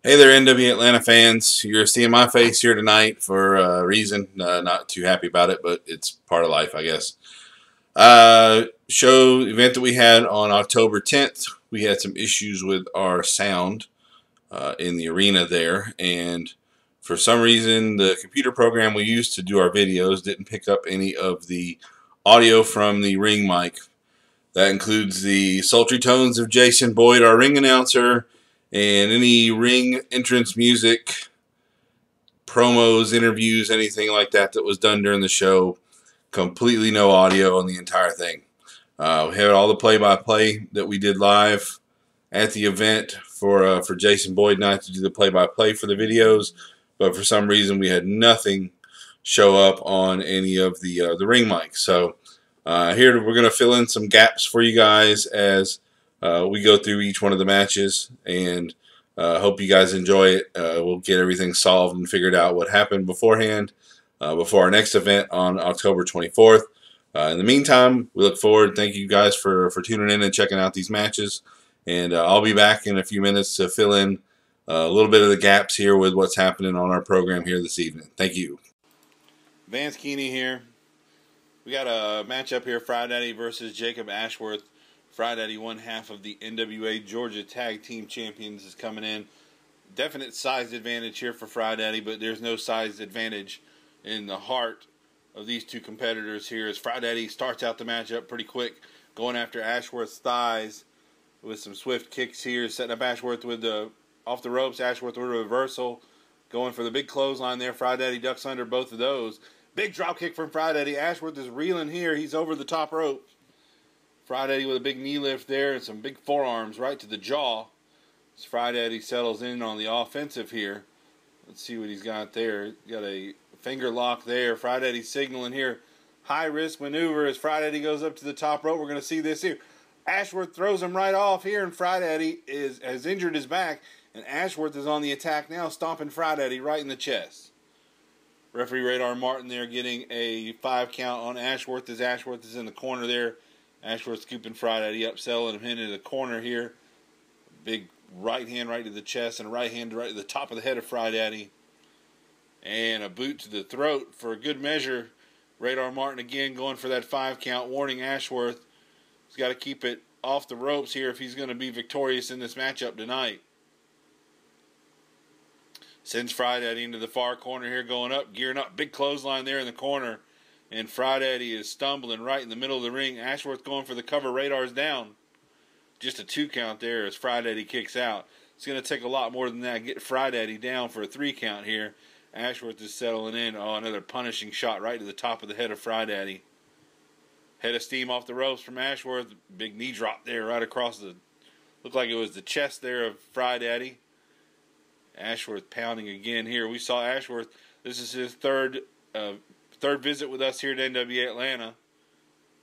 Hey there, NWA Atlanta fans. You're seeing my face here tonight for a reason. Not too happy about it, but it's part of life, I guess. Show event that we had on October 10th, we had some issues with our sound in the arena there, and for some reason, the computer program we used to do our videos didn't pick up any of the audio from the ring mic. That includes the sultry tones of Jason Boyd, our ring announcer, and any ring entrance music, promos, interviews, anything like that that was done during the show. Completely no audio on the entire thing. We had all the play-by-play that we did live at the event for Jason Boyd and I to do the play-by-play for the videos, but for some reason we had nothing show up on any of the ring mics. So here we're going to fill in some gaps for you guys as we go through each one of the matches, and hope you guys enjoy it. We'll get everything solved and figured out what happened beforehand before our next event on October 24th. In the meantime, we look forward. Thank you guys for tuning in and checking out these matches. And I'll be back in a few minutes to fill in a little bit of the gaps here with what's happening on our program here this evening. Thank you. Vance Keeney here. We got a matchup here, Friday versus Jacob Ashworth. Friday, one half of the NWA Georgia Tag Team Champions, is coming in. Definite size advantage here for Friday, but there's no size advantage in the heart of these two competitors here, as Friday starts out the matchup pretty quick, going after Ashworth's thighs with some swift kicks here, setting up Ashworth with the off the ropes. Ashworth with a reversal, going for the big clothesline there. Friday ducks under both of those. Big drop kick from Friday. Ashworth is reeling here. He's over the top rope. Friday with a big knee lift there and some big forearms right to the jaw. As Friday settles in on the offensive here. Let's see what he's got there. Got a finger lock there. Friday signaling here. High risk maneuver as Friday goes up to the top rope. We're going to see this here. Ashworth throws him right off here, and Friday has injured his back, and Ashworth is on the attack now, stomping Friday right in the chest. Referee Radar Martin there getting a 5 count on Ashworth as Ashworth is in the corner there. Ashworth scooping Friday up, settling him into the corner here. Big right hand right to the chest and a right hand right to the top of the head of Friday. And a boot to the throat for a good measure. Radar Martin again going for that 5 count, warning Ashworth. He's got to keep it off the ropes here if he's going to be victorious in this matchup tonight. Sends Friday into the far corner here, going up, gearing up. Big clothesline there in the corner. And Friday is stumbling right in the middle of the ring. Ashworth going for the cover. Radar's down. Just a 2 count there as Friday kicks out. It's going to take a lot more than that. Get Friday down for a 3 count here. Ashworth is settling in. Oh, another punishing shot right to the top of the head of Friday. Head of steam off the ropes from Ashworth. Big knee drop there right across the... Looked like it was the chest there of Friday. Ashworth pounding again here. We saw Ashworth. This is his third visit with us here at NWA Atlanta,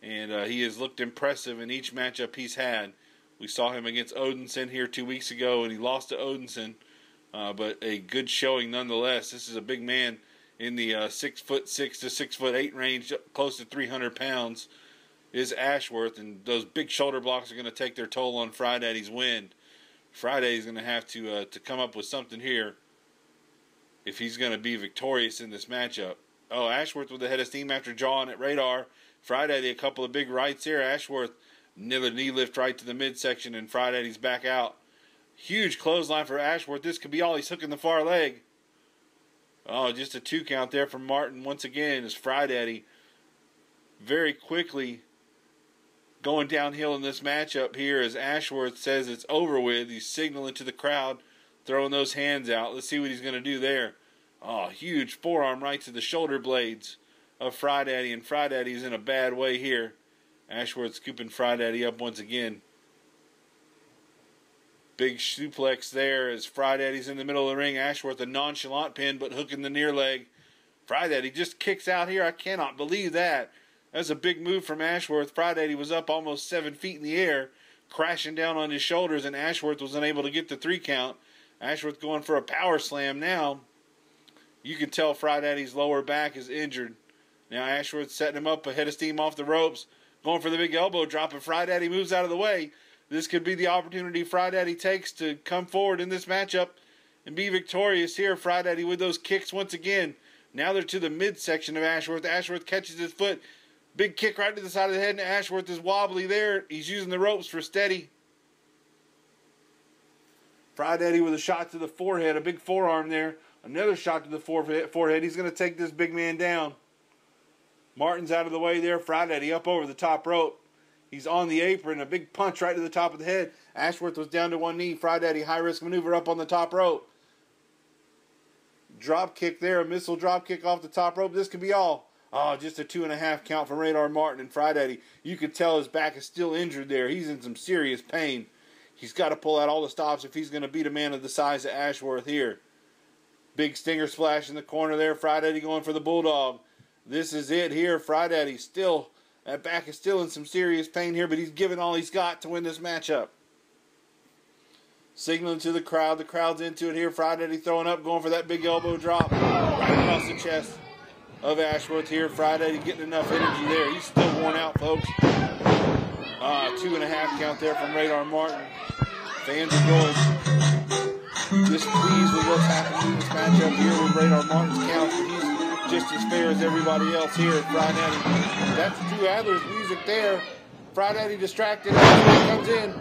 and he has looked impressive in each matchup he's had. We saw him against Odinson here 2 weeks ago, and he lost to Odinson, but a good showing nonetheless. This is a big man in the 6'6" to 6'8" range, close to 300 pounds, is Ashworth, and those big shoulder blocks are going to take their toll on Friday's win. Friday's going to have to come up with something here if he's going to be victorious in this matchup. Oh, Ashworth with the head of steam after jawing at Radar. Friday, a couple of big rights here. Ashworth, another knee lift right to the midsection, and Friday's back out. Huge clothesline for Ashworth. This could be all. He's hooking the far leg. Oh, just a 2 count there from Martin once again as Friday very quickly going downhill in this matchup here as Ashworth says it's over with. He's signaling to the crowd, throwing those hands out. Let's see what he's going to do there. Oh, huge forearm right to the shoulder blades of Friday, and Friday's in a bad way here. Ashworth scooping Friday up once again. Big suplex there as Friday's in the middle of the ring. Ashworth a nonchalant pin, but hooking the near leg. Friday just kicks out here. I cannot believe that. That's a big move from Ashworth. Friday was up almost 7 feet in the air, crashing down on his shoulders, and Ashworth was unable to get the 3 count. Ashworth going for a power slam now. You can tell Friday's lower back is injured. Now Ashworth setting him up, a head of steam off the ropes, going for the big elbow drop, and Friday moves out of the way. This could be the opportunity Friday takes to come forward in this matchup and be victorious here. Fried Eddie with those kicks once again. Now they're to the midsection of Ashworth. Ashworth catches his foot. Big kick right to the side of the head, and Ashworth is wobbly there. He's using the ropes for steady. Fried Eddie with a shot to the forehead, a big forearm there. Another shot to the forehead. He's going to take this big man down. Martin's out of the way there. Fried Eddie up over the top rope. He's on the apron. A big punch right to the top of the head. Ashworth was down to one knee. Fried Eddie, high-risk maneuver up on the top rope. Drop kick there. A missile drop kick off the top rope. This could be all. Oh, just a 2.5 count from Radar Martin and Fried Eddie. You could tell his back is still injured there. He's in some serious pain. He's got to pull out all the stops if he's going to beat a man of the size of Ashworth here. Big stinger splash in the corner there. Fried Eddie going for the Bulldog. This is it here. Fried Eddie still, that back is still in some serious pain here, but he's giving all he's got to win this matchup. Signaling to the crowd. The crowd's into it here. Fried Eddie throwing up, going for that big elbow drop right across the chest of Ashworth here. Fried Eddie getting enough energy there. He's still worn out, folks. 2.5 count there from Radar Martin. Fans are going displeased with what's happening in this matchup here with Radar Martin's count. He's just as fair as everybody else here. Fried Eddie. That's Drew Adler's music there. Fried Eddie distracted. Ashworth comes in.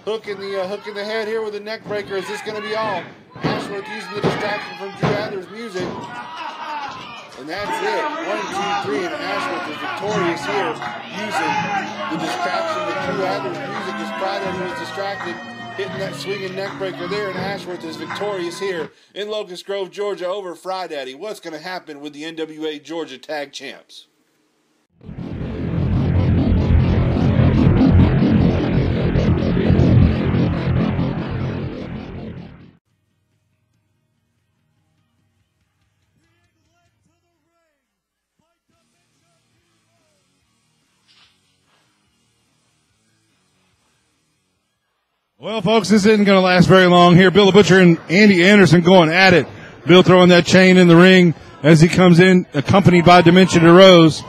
Hook in the head here with a neck breaker. Is this going to be all? Ashworth using the distraction from Drew Adler's music. And that's it. 1, 2, 3, and Ashworth is victorious here using the distraction of Drew Adler's music as Fried Eddie was distracted, hitting that swinging neck breaker there, and Ashworth is victorious here in Locust Grove, Georgia over Fried Eddie. What's going to happen with the NWA Georgia Tag Champs? Well, folks, this isn't going to last very long here. Bill the Butcher and Andy Anderson going at it. Bill throwing that chain in the ring as he comes in, accompanied by Dementia DeRose.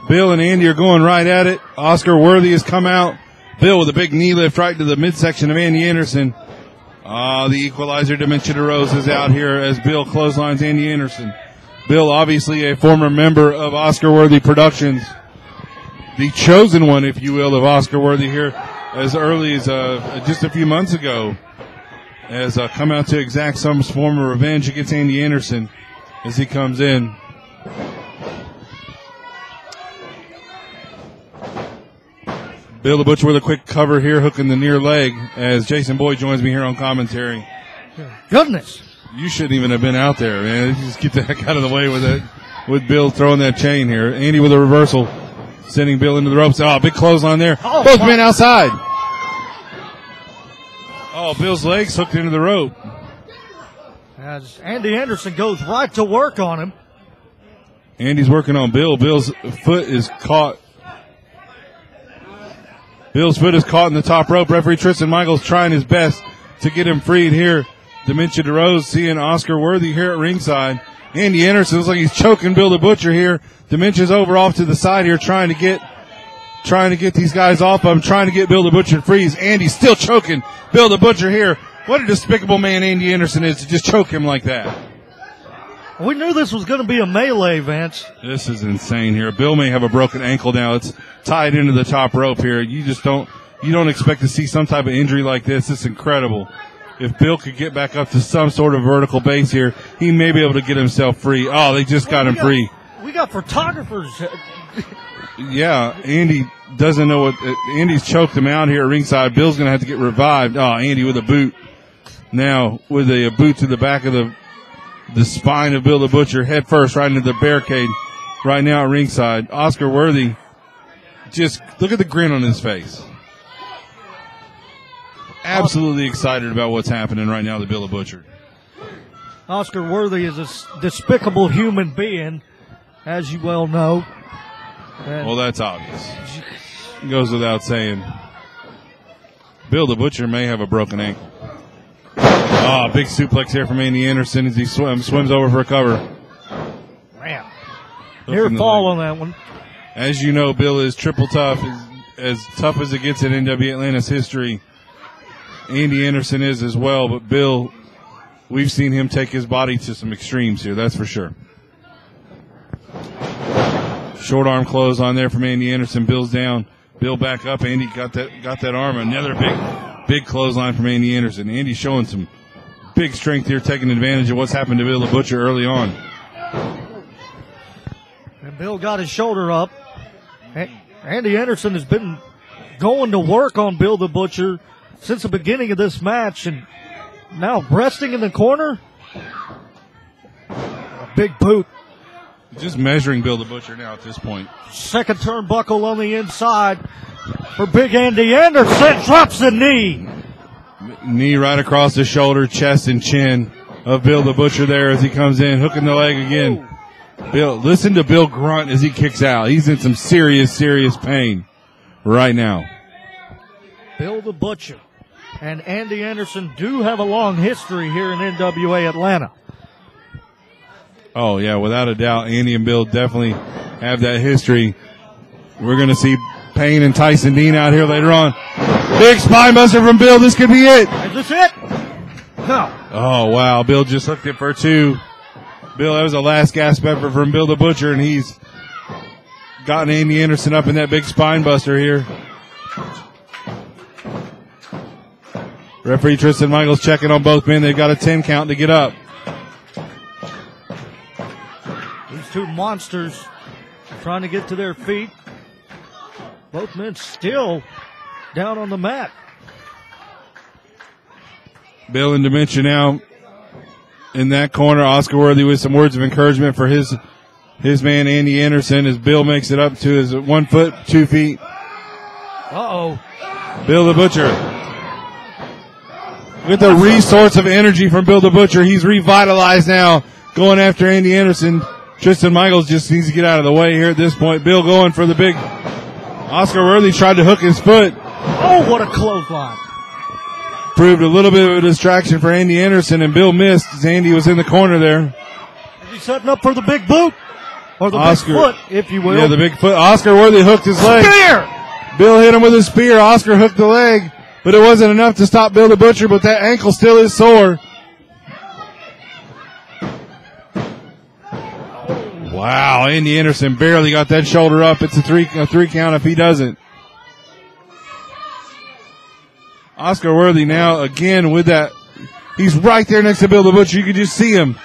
Bill and Andy are going right at it. Oscar Worthy has come out. Bill with a big knee lift right to the midsection of Andy Anderson. The equalizer, Dementia DeRose, is out here as Bill clotheslines Andy Anderson. Bill, obviously a former member of Oscar Worthy Productions. The chosen one, if you will, of Oscar Worthy here, as early as just a few months ago, has come out to exact some form of revenge against Andy Anderson as he comes in. Bill the Butcher with a quick cover here, hooking the near leg as Jason Boyd joins me here on commentary. Goodness. You shouldn't even have been out there, man. You just get the heck out of the way with it, with Bill throwing that chain here. Andy with a reversal. Sending Bill into the ropes. Oh, big clothesline there. Oh, both men outside. Oh, Bill's legs hooked into the rope. As Andy Anderson goes right to work on him. Andy's working on Bill. Bill's foot is caught. Bill's foot is caught in the top rope. Referee Tristan Michaels trying his best to get him freed here. Dementia DeRose seeing Oscar Worthy here at ringside. Andy Anderson looks like he's choking Bill the Butcher here. Dementia's over off to the side here trying to get these guys off of him, trying to get Bill the Butcher to freeze. Andy's still choking Bill the Butcher here. What a despicable man Andy Anderson is to just choke him like that. We knew this was going to be a melee, Vince. This is insane here. Bill may have a broken ankle now. It's tied into the top rope here. You don't expect to see some type of injury like this. It's incredible. If Bill could get back up to some sort of vertical base here, he may be able to get himself free. Oh, they just got him free. We got photographers. Yeah, Andy doesn't know what. Andy's choked him out here at ringside. Bill's going to have to get revived. Oh, Andy with a boot. Now with a boot to the back of the spine of Bill the Butcher, head first right into the barricade right now at ringside. Oscar Worthy, just look at the grin on his face. Absolutely excited about what's happening right now to Bill the Butcher. Oscar Worthy is a despicable human being, as you well know. Well, that's obvious. It goes without saying. Bill the Butcher may have a broken ankle. Ah, big suplex here from Andy Anderson as he swims over for a cover. Man, near fall on that one. As you know, Bill is triple tough, as tough as it gets in NWA Atlanta's history. Andy Anderson is as well, but Bill we've seen him take his body to some extremes here, that's for sure. Short arm close on there from Andy Anderson. Bill's down. Bill back up. Andy got that arm. Another big clothesline from Andy Anderson. Andy showing some big strength here, taking advantage of what's happened to Bill the Butcher early on. And Bill got his shoulder up. Andy Anderson has been going to work on Bill the Butcher since the beginning of this match, and now resting in the corner. A big boot. Just measuring Bill the Butcher now at this point. Second turnbuckle on the inside for Big Andy Anderson. Drops the knee. Knee right across the shoulder, chest, and chin of Bill the Butcher there as he comes in, hooking the leg again. Bill, listen to Bill grunt as he kicks out. He's in some serious pain right now. Bill the Butcher and Andy Anderson do have a long history here in NWA Atlanta. Oh, yeah, without a doubt, Andy and Bill definitely have that history. We're going to see Payne and Tyson Dean out here later on. Big spine buster from Bill. This could be it. Is this it? No. Oh, wow. Bill just hooked it for two. Bill, that was a last gasp effort from Bill the Butcher, and he's gotten Andy Anderson up in that big spine buster here. Referee Tristan Michaels checking on both men. They've got a 10 count to get up. These two monsters trying to get to their feet. Both men still down on the mat. Bill and Dementia now in that corner. Oscar Worthy with some words of encouragement for his man Andy Anderson as Bill makes it up to his 1 foot, 2 feet. Uh-oh. Bill the Butcher. With the resource of energy from Bill the Butcher, he's revitalized now, going after Andy Anderson. Tristan Michaels just needs to get out of the way here at this point. Bill going for the big. Oscar Worthy tried to hook his foot. Oh, what a clothesline. Proved a little bit of a distraction for Andy Anderson, and Bill missed as Andy was in the corner there. Is he setting up for the big boot? Or the big foot, if you will. Yeah, the big foot. Oscar Worthy hooked his leg. Spear! Bill hit him with a spear. Oscar hooked the leg, but it wasn't enough to stop Bill the Butcher, but that ankle still is sore. Wow, Andy Anderson barely got that shoulder up. It's a three count if he doesn't. Oscar Worthy now again with that. He's right there next to Bill the Butcher. You can just see him.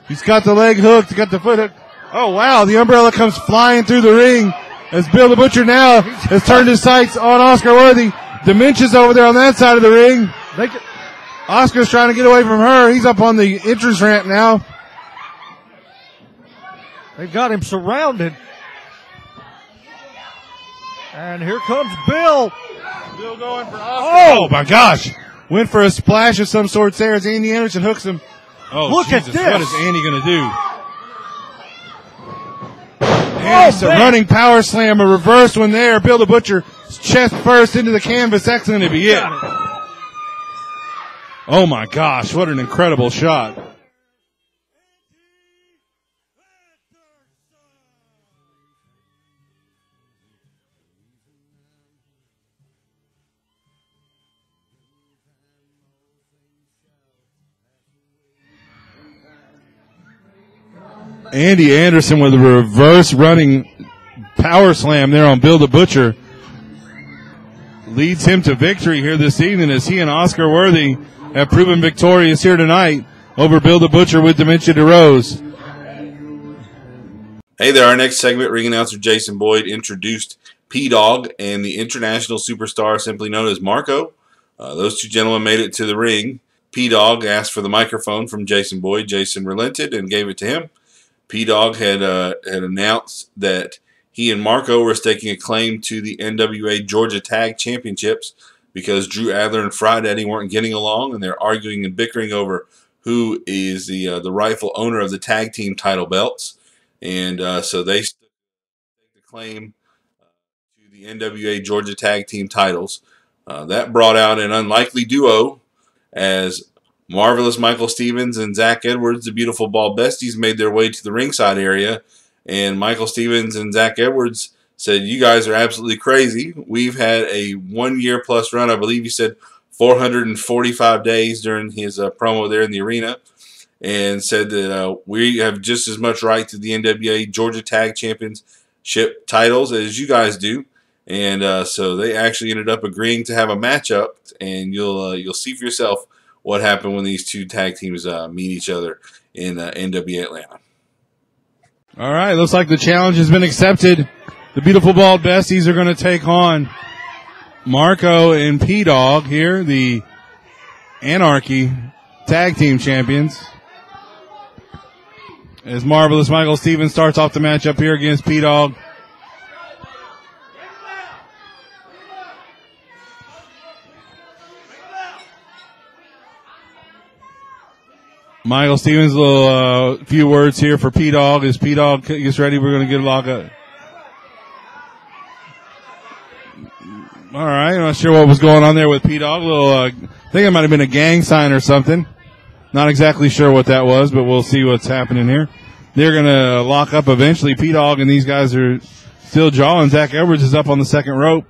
He's got the leg hooked, got the foot hooked. Oh, wow, the umbrella comes flying through the ring as Bill the Butcher now has turned his sights on Oscar Worthy. Dementia's over there on that side of the ring. Oscar's trying to get away from her. He's up on the entrance ramp now. They've got him surrounded. And here comes Bill. Bill going for Oscar. Oh, my gosh. Went for a splash of some sort there as Andy Anderson hooks him. Oh, look Jesus, at this. What is Andy going to do? And it's a running power slam, a reverse one there. Bill the Butcher, chest first into the canvas. That's going to be it. Oh, my gosh. What an incredible shot. Andy Anderson with a reverse running power slam there on Bill the Butcher leads him to victory here this evening as he and Oscar Worthy have proven victorious here tonight over Bill the Butcher with Dementia DeRose. Hey there, our next segment, ring announcer Jason Boyd introduced P-Dog and the international superstar simply known as Marco. Those two gentlemen made it to the ring. P-Dog asked for the microphone from Jason Boyd. Jason relented and gave it to him. P-Dog had announced that he and Marco were staking a claim to the NWA Georgia Tag Championships because Drew Adler and Fried Eddie weren't getting along, and they're arguing and bickering over who is the rightful owner of the tag team title belts. And so they staked the claim to the NWA Georgia Tag Team titles. That brought out an unlikely duo as Marvelous Michael Stevens and Zach Edwards, the Beautiful Ball Besties, made their way to the ringside area. And Michael Stevens and Zach Edwards said, "You guys are absolutely crazy. We've had a 1 year plus run. I believe you said 445 days during his promo there in the arena, and said that we have just as much right to the NWA Georgia Tag Championship titles as you guys do. And so they actually ended up agreeing to have a matchup, and you'll see for yourself what happened when these two tag teams meet each other in NWA Atlanta. All right, looks like the challenge has been accepted. The Beautiful Bald Besties are going to take on Marco and P-Dog here, the Anarchy Tag Team Champions. As Marvelous Michael Stevens starts off the matchup here against P-Dog. Michael Stevens, a little few words here for P-Dog. As P-Dog gets ready, we're going to get a lock up. All right, I'm not sure what was going on there with P-Dog. I think it might have been a gang sign or something. Not exactly sure what that was, but we'll see what's happening here. They're going to lock up eventually. P-Dog and these guys are still jawing. Zach Edwards is up on the second rope.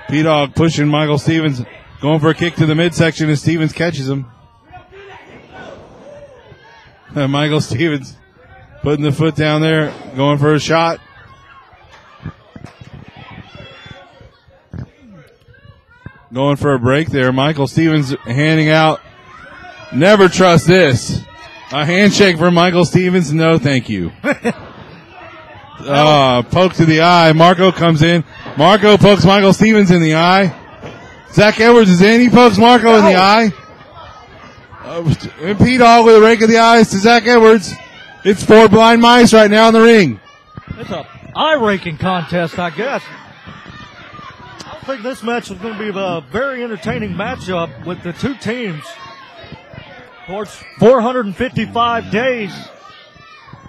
P-Dog pushing Michael Stevens, going for a kick to the midsection as Stevens catches him. Michael Stevens putting the foot down there, going for a shot. Going for a break there. Michael Stevens handing out, never trust this. A handshake for Michael Stevens, no thank you. Poke to the eye. Marco comes in. Marco pokes Michael Stevens in the eye. Zach Edwards is in. He pokes Marco in the eye. And P-Dog with a rake of the eyes to Zach Edwards. It's 4 blind mice right now in the ring. It's a eye-raking contest, I guess. I think this match is going to be a very entertaining matchup with the two teams. Towards 455 days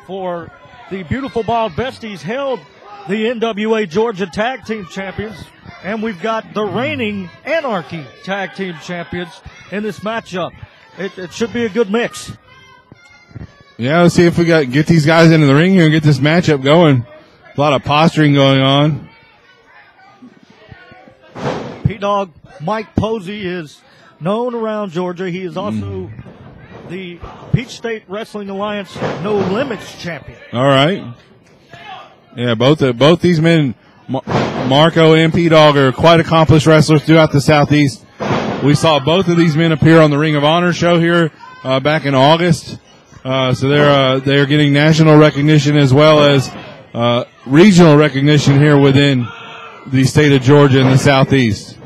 for the Beautiful Bald Besties held the NWA Georgia Tag Team Champions. And we've got the reigning Anarchy Tag Team Champions in this matchup. It should be a good mix. Yeah, let's see if we get these guys into the ring here and get this matchup going. A lot of posturing going on. P-Dog Mike Posey is known around Georgia. He is also the Peach State Wrestling Alliance No Limits champion. All right. Yeah, both these men, Marco and P-Dog, are quite accomplished wrestlers throughout the Southeast. We saw both of these men appear on the Ring of Honor show here back in August. So they're getting national recognition as well as regional recognition here within the state of Georgia in the Southeast.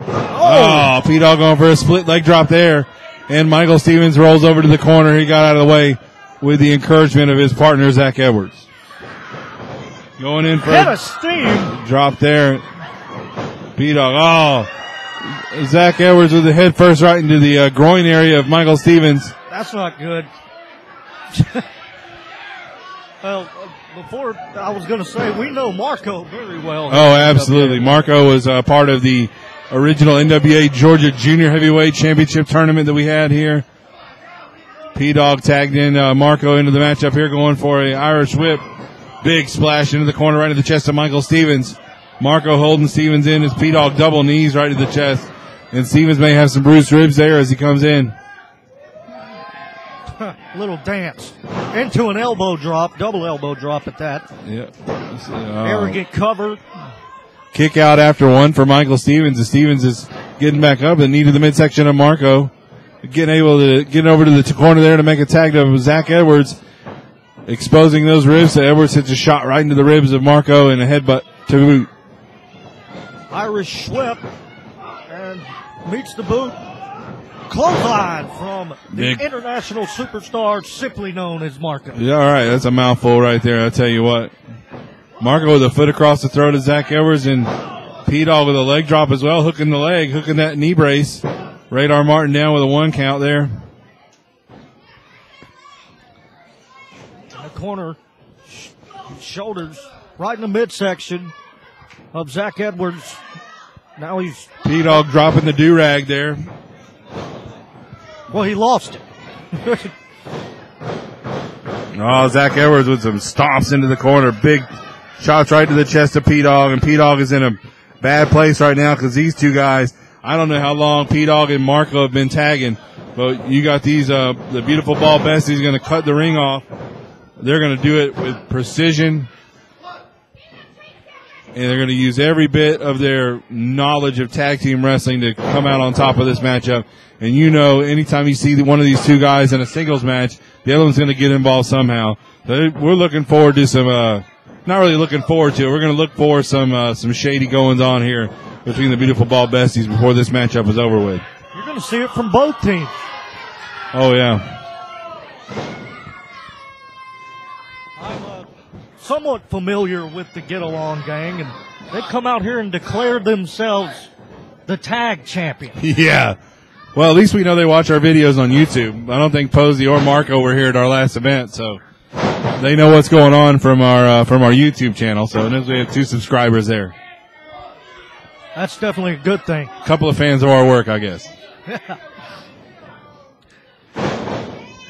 Oh, P-Dog going for a split leg drop there. And Michael Stevens rolls over to the corner. He got out of the way with the encouragement of his partner, Zach Edwards. Going in for a steam drop there. P-Dog. Oh, Zach Edwards with the head first right into the groin area of Michael Stevens. That's not good. Well, before I was going to say, we know Marco very well. Oh, absolutely. Marco was part of the original NWA Georgia Junior Heavyweight Championship tournament that we had here. P-Dog tagged in Marco into the matchup here, going for an Irish whip. Big splash into the corner right to the chest of Michael Stevens. Marco holding Stevens in as P-Dog double knees right to the chest. And Stevens may have some bruised ribs there as he comes in. Little dance into an elbow drop, double elbow drop at that. Yeah. Arrogant cover. Kick out after one for Michael Stevens. As Stevens is getting back up, the knee to the midsection of Marco. Getting over to the corner there to make a tag to Zach Edwards. Exposing those ribs. So Edwards hits a shot right into the ribs of Marco and a headbutt to boot. Irish whip and meets the boot. Clothesline from the international superstar simply known as Marco. Yeah, all right. That's a mouthful right there. I'll tell you what. Marco with a foot across the throat of Zach Edwards, and P-Dog with a leg drop as well, hooking the leg, hooking that knee brace. Radar Martin down with a 1 count there. In the corner, shoulders right in the midsection of Zach Edwards. Now he's... P-Dog dropping the do-rag there. Well, he lost it. Oh, Zach Edwards with some stomps into the corner. Big shots right to the chest of P-Dog, and P-Dog is in bad place right now because these two guys, I don't know how long P-Dog and Marco have been tagging, but you got these, the beautiful ball besties going to cut the ring off. They're going to do it with precision, and they're going to use every bit of their knowledge of tag team wrestling to come out on top of this matchup. And you know, anytime you see one of these two guys in a singles match, the other one's going to get involved somehow. So we're looking forward to some, not really looking forward to it. We're going to look for some shady goings on here between the beautiful ball besties before this matchup is over with. You're going to see it from both teams. Oh, yeah. I'm somewhat familiar with the Get Along gang, and they've come out here and declared themselves the tag champion. Yeah. Well, at least we know they watch our videos on YouTube. I don't think Posey or Marco were here at our last event, so they know what's going on from our YouTube channel. So we have 2 subscribers there. That's definitely a good thing. A couple of fans of our work, I guess.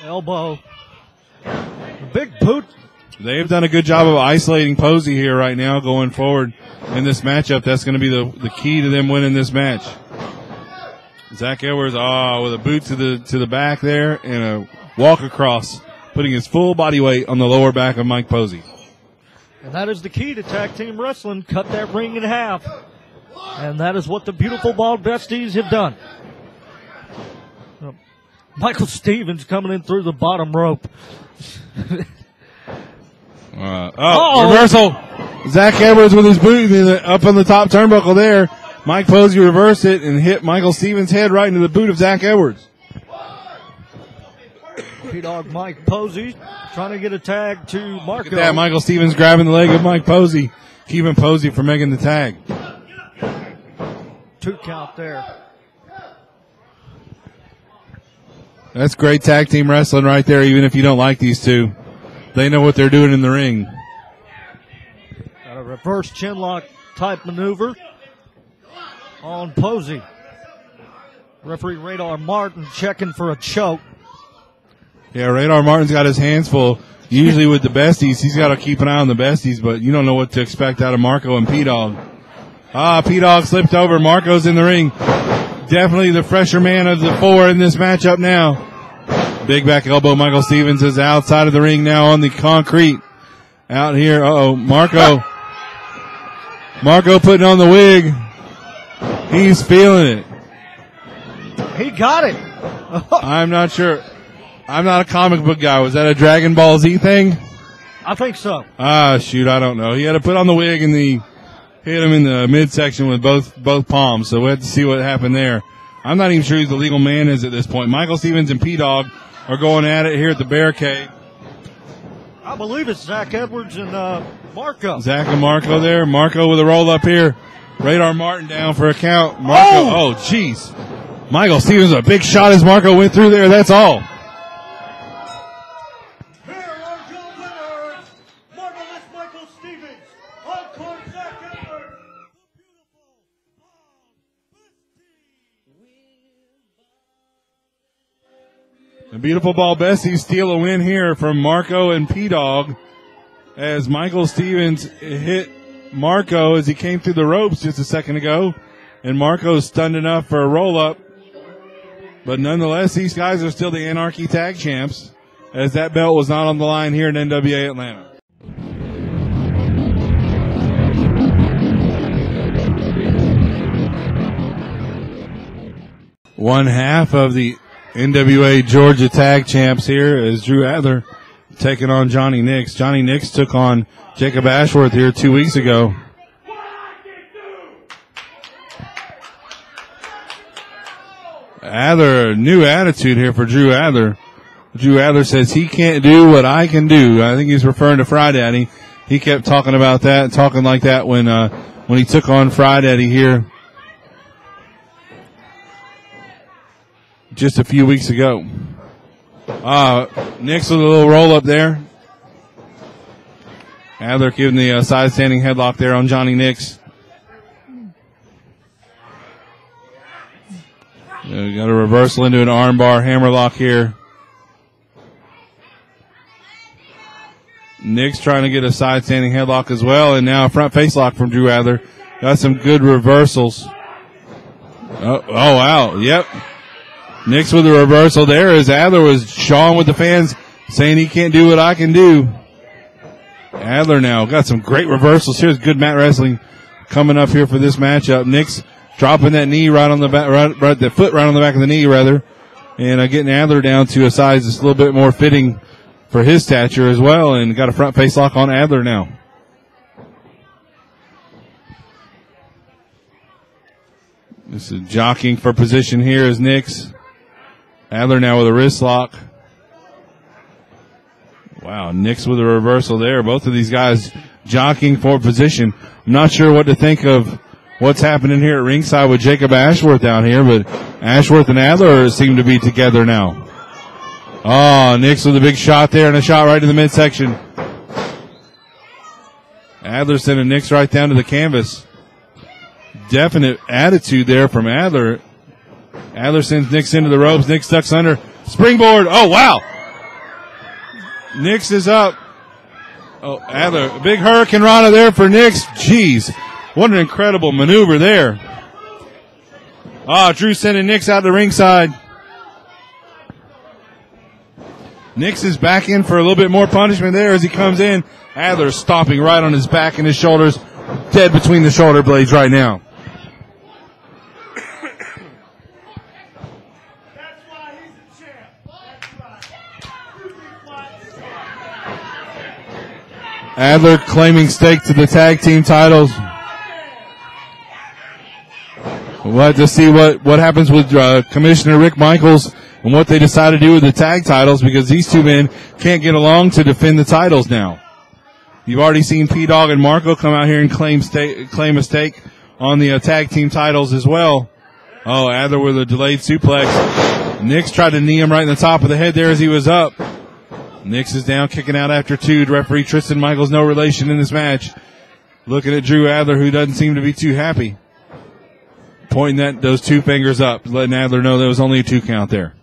Elbow. The big boot. They've done a good job of isolating Posey here right now going forward in this matchup. That's going to be the key to them winning this match. Zach Edwards, with a boot to the back there and a walk across, putting his full body weight on the lower back of Mike Posey. And that is the key to tag team wrestling. Cut that ring in half. And that is what the beautiful ball besties have done. Michael Stevens coming in through the bottom rope. Reversal. Zach Edwards with his boot up on the top turnbuckle there. Mike Posey reversed it and hit Michael Stevens' head right into the boot of Zach Edwards. P-Dog Mike Posey trying to get a tag to Marco. Look at that, Michael Stevens grabbing the leg of Mike Posey, keeping Posey from making the tag. 2 count there. That's great tag team wrestling right there, even if you don't like these two. They know what they're doing in the ring. Got a reverse chinlock type maneuver on Posey. Referee Radar Martin checking for a choke. Yeah, Radar Martin's got his hands full. Usually with the besties, he's got to keep an eye on the besties, but you don't know what to expect out of Marco and P-Dog. P-Dog slipped over. Marco's in the ring. Definitely the fresher man of the 4 in this matchup now. Big back elbow. Michael Stevens is outside of the ring now on the concrete. Out here. Marco. Marco putting on the wig. He's feeling it. He got it. I'm not sure. I'm not a comic book guy. Was that a Dragon Ball Z thing? I think so. Shoot, I don't know. He had to put on the wig and hit him in the midsection with both palms. So we had to see what happened there. I'm not even sure who the legal man is at this point. Michael Stevens and P-Dog are going at it here at the Barricade. I believe it's Zach Edwards and Marco. Zach and Marco there. Marco with a roll up here. Radar Martin down for a count. Marco, jeez. Michael Stevens, a big shot as Marco went through there. That's all. Here are your winners, Marvelous Michael Stevens, Encore Zach Edwards, The beautiful ball besties steal a win here from Marco and P-Dog as Michael Stevens hit Marco as he came through the ropes just a second ago, and Marco's stunned enough for a roll-up. But nonetheless, these guys are still the Anarchy Tag Champs, as that belt was not on the line here in NWA Atlanta. One half of the NWA Georgia Tag Champs here is Drew Adler taking on Johnny Nix. Johnny Nix took on Jacob Ashworth here 2 weeks ago. Adler, new attitude here for Drew Adler. Drew Adler says he can't do what I can do. I think he's referring to Fry Daddy. He kept talking about that, talking like that when he took on Fry Daddy here just a few weeks ago. Nix with a little roll up there. Adler giving the side standing headlock there on Johnny Nix. We got a reversal into an armbar hammerlock here. Nix trying to get a side standing headlock as well, and now a front face lock from Drew Adler. Got some good reversals. Oh, wow. Yep. Nix with the reversal there as Adler was shawing with the fans, saying he can't do what I can do. Adler now got some great reversals. Here's good mat wrestling coming up here for this matchup. Nix dropping that knee right on the back, right the foot right on the back of the knee rather, and getting Adler down to a size that's a little bit more fitting for his stature as well, and got a front face lock on Adler now. This is jockeying for position here is Nix. Adler now with a wrist lock. Wow, Nix with a reversal there. Both of these guys jockeying for position. I'm not sure what to think of what's happening here at ringside with Jacob Ashworth down here, but Ashworth and Adler seem to be together now. Oh, Nix with a big shot there and a shot right to the midsection. Adler sending Nix right down to the canvas. Definite attitude there from Adler. Adler sends Nix into the ropes. Nix ducks under. Springboard. Oh, wow. Nix is up. Oh, Adler. A big Hurricane Rana there for Nix. Jeez. What an incredible maneuver there. Ah, Drew sending Nix out to ringside. Nix is back in for a little bit more punishment there as he comes in. Adler stomping right on his back and his shoulders. Dead between the shoulder blades right now. Adler claiming stake to the tag team titles. We'll have to see what happens with Commissioner Rick Michaels and what they decide to do with the tag titles, because these two men can't get along to defend the titles now. You've already seen P-Dog and Marco come out here and claim a stake on the tag team titles as well. Oh, Adler with a delayed suplex. Nix tried to knee him right in the top of the head there as he was up. Nix is down, kicking out after two. Referee Tristan Michaels, no relation in this match. Looking at Drew Adler, who doesn't seem to be too happy. Pointing those two fingers up, letting Adler know there was only a 2 count there.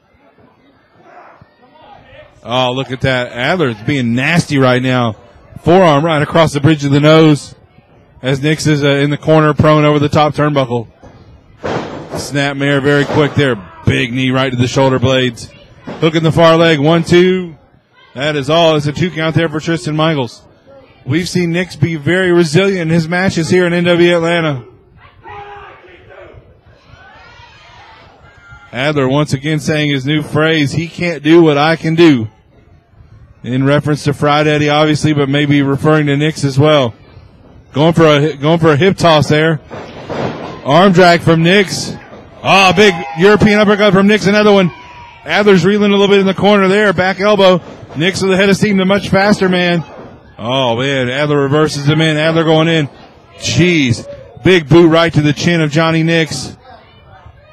Oh, look at that. Adler's being nasty right now. Forearm right across the bridge of the nose as Nix is in the corner, prone over the top turnbuckle. Snapmare very quick there. Big knee right to the shoulder blades. Hooking the far leg. 1, 2. That is all. It's a 2 count there for Tristan Michaels. We've seen Nix be very resilient in his matches here in NWA Atlanta. Adler once again saying his new phrase, he can't do what I can do. In reference to Fried Eddie, obviously, but maybe referring to Nix as well. Going for a hip toss there. Arm drag from Nix. Oh, big European uppercut from Nix. Another one. Adler's reeling a little bit in the corner there. Back elbow. Nix with the head of steam, the much faster man. Oh, man. Adler reverses him in. Adler going in. Jeez. Big boot right to the chin of Johnny Nix.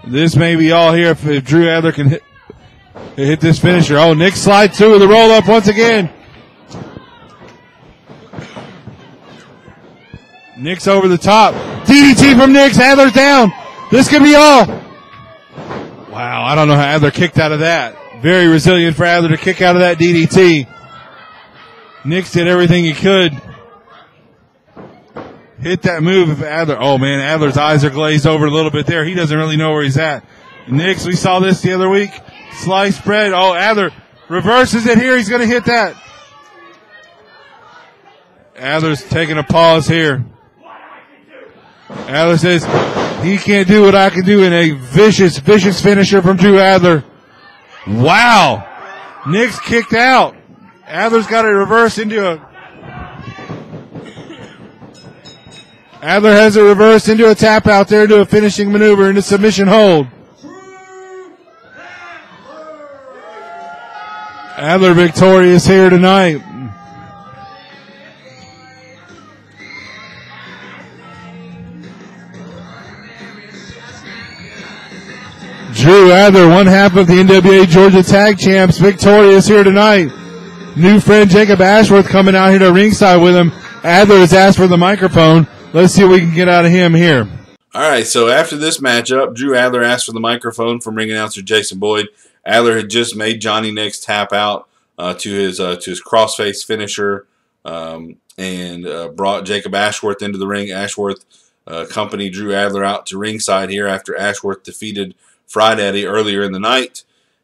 This may be all here if Drew Adler can hit this finisher. Oh, Nix slides through with the roll up once again. Nix over the top. DDT from Nix. Adler's down. This could be all. Wow, I don't know how Adler kicked out of that. Very resilient for Adler to kick out of that DDT. Nix did everything he could. Hit that move if Adler. Oh, man, Adler's eyes are glazed over a little bit there. He doesn't really know where he's at. Nix, we saw this the other week. Slice spread. Oh, Adler reverses it here. He's going to hit that. Adler's taking a pause here. Adler says he can't do what I can do in a vicious finisher from Drew Adler. Wow. Nix kicked out. Adler's got it reversed into a... Adler has it reversed into a tap out there, into a finishing maneuver, into submission hold. Adler victorious here tonight. Drew Adler, one half of the NWA Georgia Tag Champs, victorious here tonight. New friend Jacob Ashworth coming out here to ringside with him. Adler has asked for the microphone. Let's see what we can get out of him here. All right, so after this matchup, Drew Adler asked for the microphone from ring announcer Jason Boyd. Adler had just made Johnny Nix tap out to his crossface finisher and brought Jacob Ashworth into the ring. Ashworth accompany Drew Adler out to ringside here after Ashworth defeated Friday earlier in the night.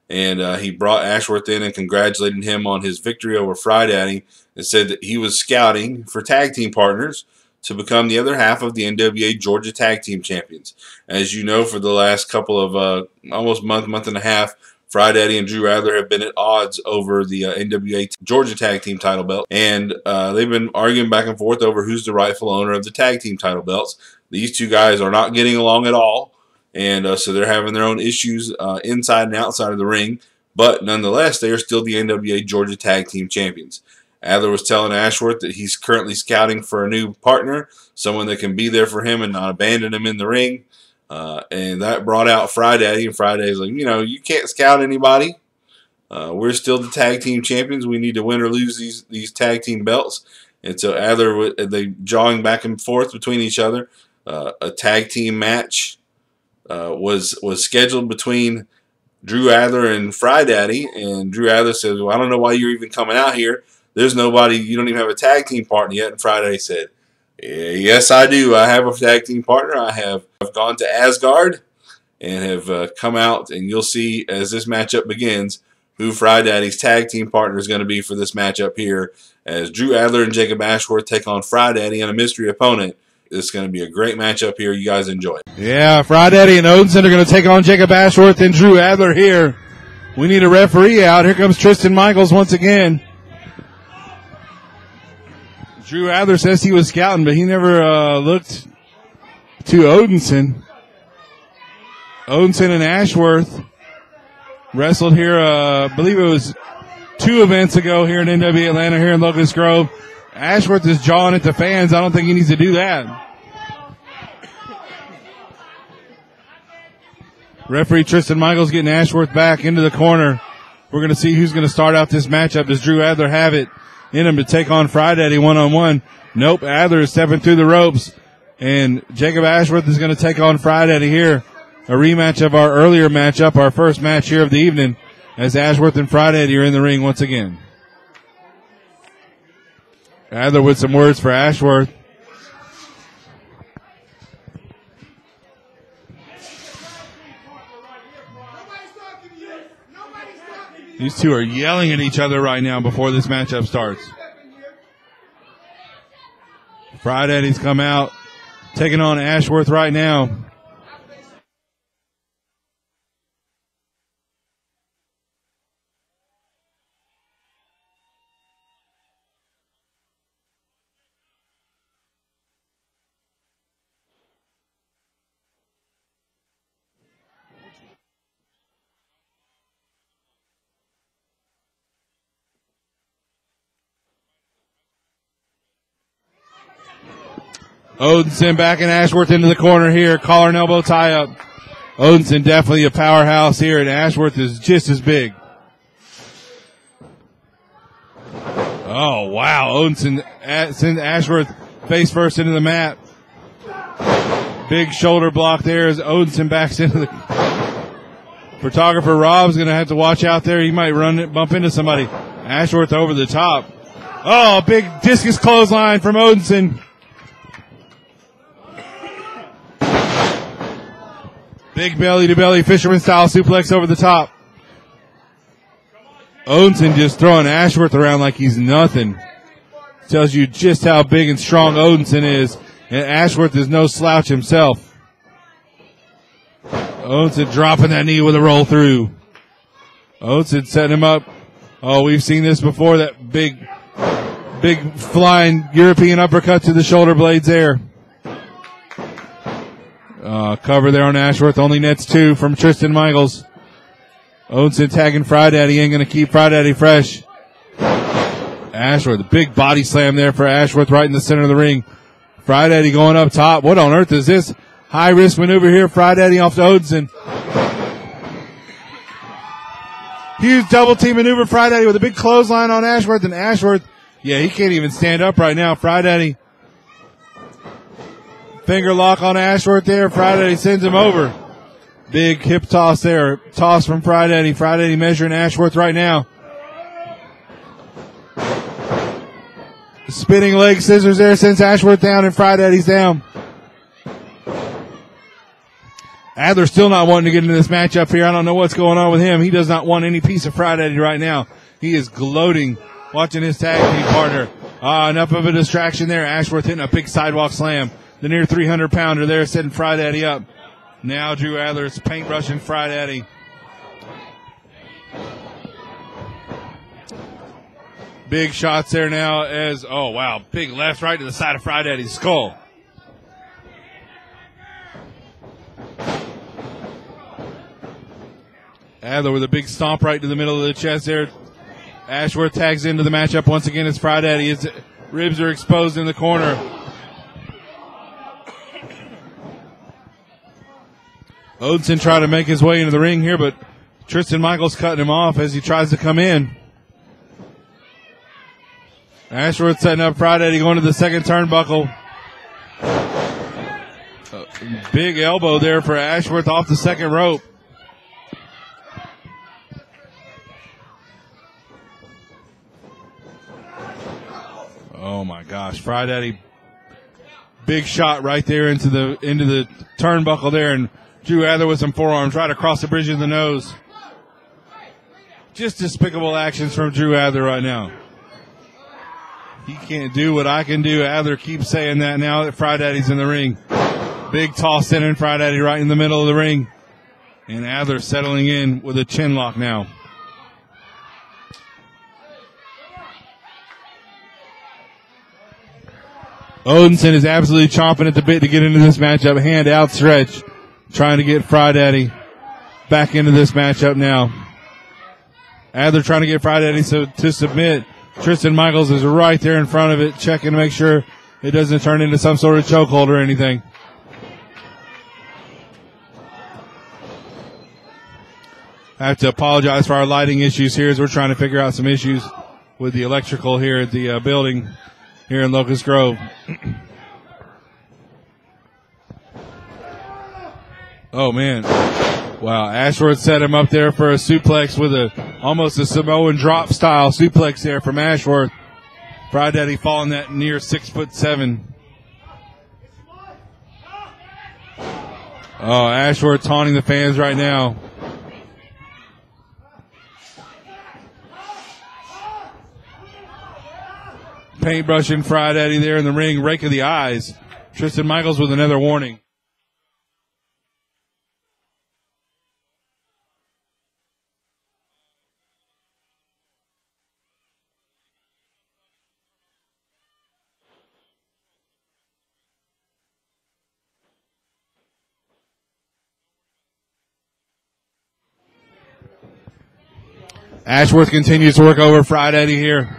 And he brought Ashworth in and congratulated him on his victory over Friday and said that he was scouting for tag team partners to become the other half of the NWA Georgia Tag Team Champions. As you know, for the last couple of almost month and a half, Friday and Drew Adler have been at odds over the NWA Georgia Tag Team title belt, and they've been arguing back and forth over who's the rightful owner of the tag team title belts. These two guys are not getting along at all, and so they're having their own issues inside and outside of the ring, but nonetheless, they are still the NWA Georgia Tag Team Champions. Adler was telling Ashworth that he's currently scouting for a new partner, someone that can be there for him and not abandon him in the ring. And that brought out Friday, and Friday's like, you can't scout anybody. We're still the tag team champions. We need to win or lose these tag team belts. And so Adler, they jawing back and forth between each other. A tag team match was scheduled between Drew Adler and Friday, and Drew Adler says, well, I don't know why you're even coming out here. There's nobody, you don't even have a tag team partner yet. And Friday said, yes, I do. I have a tag team partner. I've gone to Asgard and have come out, and you'll see as this matchup begins who Friday's tag team partner is going to be for this matchup here, as Drew Adler and Jacob Ashworth take on Friday and a mystery opponent. It's going to be a great matchup here. You guys enjoy it. Yeah, Friday and Odinson are going to take on Jacob Ashworth and Drew Adler here. We need a referee out. Here comes Tristan Michaels once again. Drew Adler says he was scouting, but he never looked to Odinson. Odinson and Ashworth wrestled here, I believe it was 2 events ago here in NWA Atlanta, here in Locust Grove. Ashworth is jawing at the fans. I don't think he needs to do that. Referee Tristan Michaels getting Ashworth back into the corner. We're going to see who's going to start out this matchup. Does Drew Adler have it in him to take on Friday one-on-one? Nope, Adler is stepping through the ropes, and Jacob Ashworth is going to take on Friday here. A rematch of our earlier matchup, our first match here of the evening, as Ashworth and Friday are in the ring once again. Adler with some words for Ashworth. These two are yelling at each other right now before this matchup starts. Friday's come out, taking on Ashworth right now. Odinson backing Ashworth into the corner here. Collar and elbow tie up. Odinson definitely a powerhouse here, and Ashworth is just as big. Oh, wow. Odinson sends Ashworth face first into the mat. Big shoulder block there as Odinson backs into the... Photographer Rob's going to have to watch out there. He might bump into somebody. Ashworth over the top. Oh, big discus clothesline from Odinson. Big belly-to-belly fisherman-style suplex over the top. Odinson just throwing Ashworth around like he's nothing. Tells you just how big and strong Odinson is. And Ashworth is no slouch himself. Odinson dropping that knee with a roll through. Odinson setting him up. Oh, we've seen this before. That big flying European uppercut to the shoulder blades there. Cover there on Ashworth. Only nets 2 from Tristan Michaels. Odinson tagging Friday. He ain't going to keep Friday fresh. Ashworth, a big body slam there for Ashworth right in the center of the ring. Friday going up top. What on earth is this? High risk maneuver here. Friday off to Odinson. Huge double team maneuver. Friday with a big clothesline on Ashworth. And Ashworth, yeah, he can't even stand up right now. Friday. Finger lock on Ashworth there. Friday sends him over. Big hip toss there. Toss from Friday. Friday measuring Ashworth right now. Spinning leg scissors there sends Ashworth down, and Friday's down. Adler still not wanting to get into this matchup here. I don't know what's going on with him. He does not want any piece of Fried Eddie right now. He is gloating watching his tag team partner. Enough of a distraction there. Ashworth hitting a big sidewalk slam. The near 300-pounder there setting Fried Eddie up. Now Drew Adler is paintbrushing Fried Eddie. Big shots there now as, oh wow, big left right to the side of Fried Eddie's skull. Adler with a big stomp right to the middle of the chest there. Ashworth tags into the matchup once again as Fried Eddie. His ribs are exposed in the corner. Odinson trying to make his way into the ring here, but Tristan Michaels cutting him off as he tries to come in. Ashworth setting up Fried Eddie going to the second turnbuckle. Big elbow there for Ashworth off the second rope. Oh my gosh, Fried Eddie, big shot right there into the turnbuckle there, and Drew Adler with some forearms right across the bridge of the nose. Just despicable actions from Drew Adler right now. He can't do what I can do. Adler keeps saying that now that Fried Eddie's in the ring. Big toss in Fried Eddie right in the middle of the ring, and Adler settling in with a chin lock now. Odinson is absolutely chomping at the bit to get into this matchup. Hand outstretched, trying to get Fried Eddie back into this matchup now. Adler trying to get Fried Eddie to submit. Tristan Michaels is right there in front of it, checking to make sure it doesn't turn into some sort of chokehold or anything. I have to apologize for our lighting issues here as we're trying to figure out some issues with the electrical here at the building here in Locust Grove. Oh, man. Wow, Ashworth set him up there for a suplex with almost a Samoan drop style suplex there from Ashworth. Fried Eddie falling that near 6'7". Oh, Ashworth taunting the fans right now. Paintbrushing Fried Eddie there in the ring, rake of the eyes. Tristan Michaels with another warning. Ashworth continues to work over Fried Eddie here.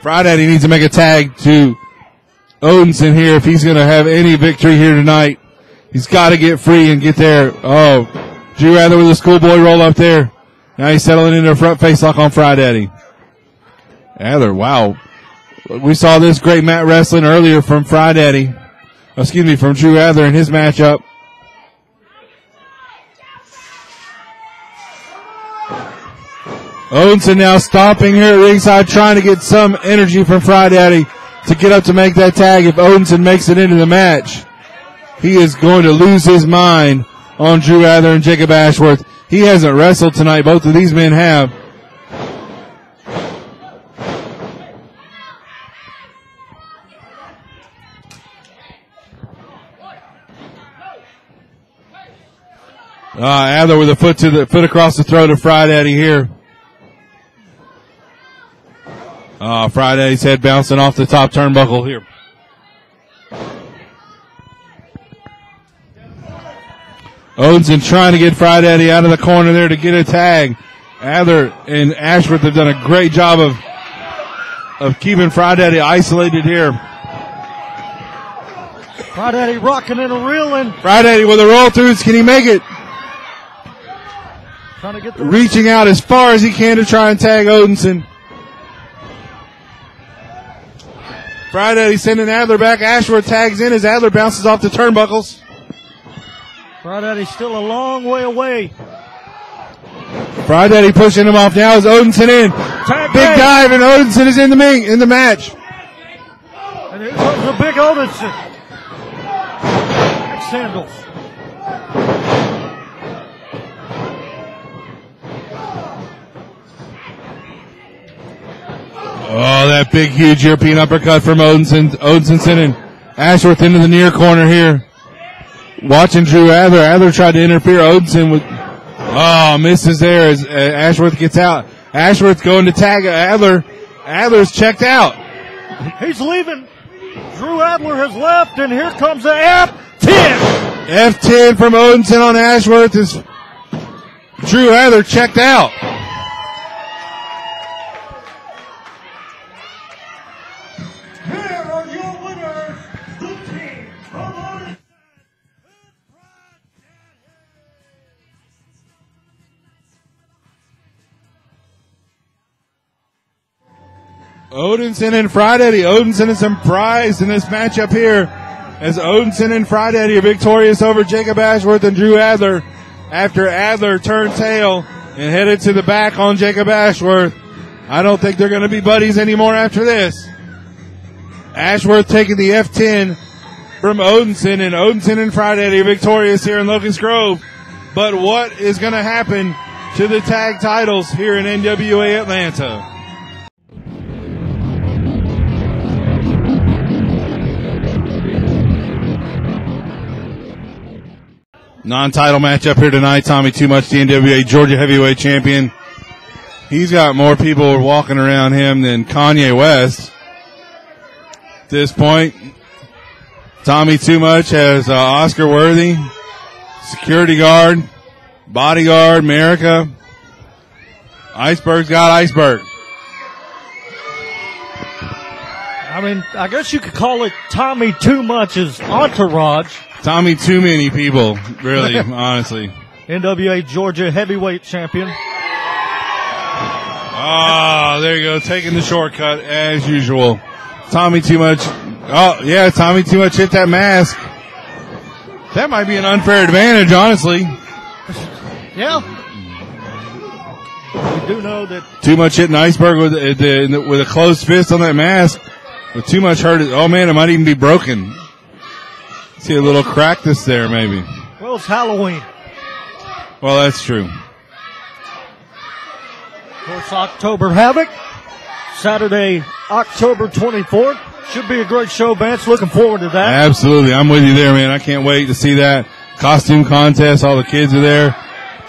Fried Eddie needs to make a tag to Odinson here if he's going to have any victory here tonight. He's got to get free and get there. Oh, Drew Adler with a schoolboy roll up there. Now he's settling into a front face lock on Fried Eddie. Adler, wow. We saw this great mat wrestling earlier from Fried Eddie. Excuse me, from Drew Adler in his matchup. Odinson now stomping here at ringside, trying to get some energy from Fried Eddie to get up to make that tag. If Odinson makes it into the match, he is going to lose his mind on Drew Adler and Jacob Ashworth. He hasn't wrestled tonight. Both of these men have. Adler with a foot across the throat of Fried Eddie here. Fried Eddie's head bouncing off the top turnbuckle here. Odinson trying to get Fried Eddie out of the corner there to get a tag. Adler and Ashworth have done a great job of keeping Fried Eddie isolated here. Fried Eddie rocking and reeling. Fried Eddie with a roll throughs. Can he make it? Trying to get reaching out as far as he can to try and tag Odinson. Fried Eddie sending Adler back. Ashworth tags in as Adler bounces off the turnbuckles. Fried Eddie's still a long way away. Fried Eddie pushing him off now as Odinson in. Big dive, and Odinson is in the match. And here comes the Big Odinson. Sandals. Oh, that big, huge European uppercut from Odinson sending Ashworth into the near corner here. Watching Drew Adler. Adler tried to interfere. Odinson with, misses there as Ashworth gets out. Ashworth's going to tag Adler. Adler's checked out. He's leaving. Drew Adler has left, and here comes the F10. F10 from Odinson on Ashworth as Drew Adler checked out. Here are your winners, the team from Odinson and Fried Eddie. Odinson is surprised in this matchup here as Odinson and Fried Eddie are victorious over Jacob Ashworth and Drew Adler after Adler turned tail and headed to the back on Jacob Ashworth. I don't think they're going to be buddies anymore after this. Ashworth taking the F10 from Odinson, and Odinson and Fried Eddie are victorious here in Locust Grove. But what is going to happen to the tag titles here in NWA Atlanta? Non-title matchup here tonight. Tommy Too Much, the NWA Georgia Heavyweight Champion. He's got more people walking around him than Kanye West. At this point, Tommy Too Much has Oscar Worthy, security guard, bodyguard, America. Iceberg's got Iceberg. I mean, I guess you could call it Tommy Too Much's entourage. Tommy Too Many People, really, honestly. NWA Georgia Heavyweight Champion. Oh, there you go, taking the shortcut as usual. Tommy Too Much. Oh, yeah, Tommy Too Much hit that mask. That might be an unfair advantage, honestly. Yeah. We do know that Too Much hitting Iceberg with a closed fist on that mask. With Too Much hurt it. Oh, man, it might even be broken. See a little crackness there, maybe. Well, it's Halloween. Well, that's true. Of course, October Havoc. Saturday, October 24th. Should be a great show, Vance. Looking forward to that. Absolutely. I'm with you there, man. I can't wait to see that. Costume contest. All the kids are there.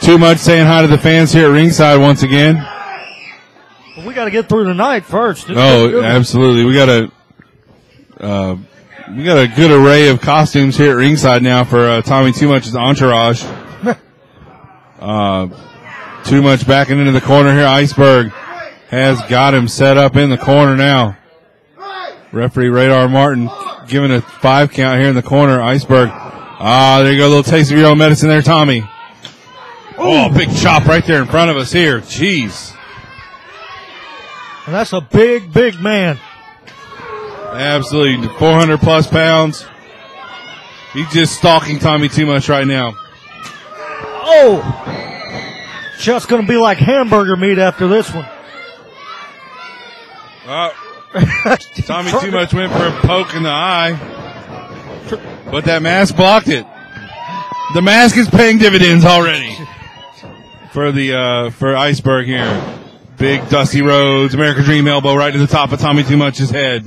Too Much saying hi to the fans here at ringside once again. But we got to get through the night first. Oh, absolutely. We got a good array of costumes here at ringside now for Tommy Too Much's entourage. Too Much backing into the corner here. Iceberg has got him set up in the corner now. Referee Radar Martin giving a 5 count here in the corner. Iceberg. There you go. A little taste of your own medicine there, Tommy. Oh, big chop right there in front of us here. Jeez. And that's a big, big man. Absolutely. 400 plus pounds. He's just stalking Tommy Too Much right now. Oh! Just going to be like hamburger meat after this one. Tommy Too Much went for a poke in the eye, but that mask blocked it. The mask is paying dividends already for Iceberg here. Big Dusty Rhodes, American Dream elbow right to the top of Tommy Too Much's head.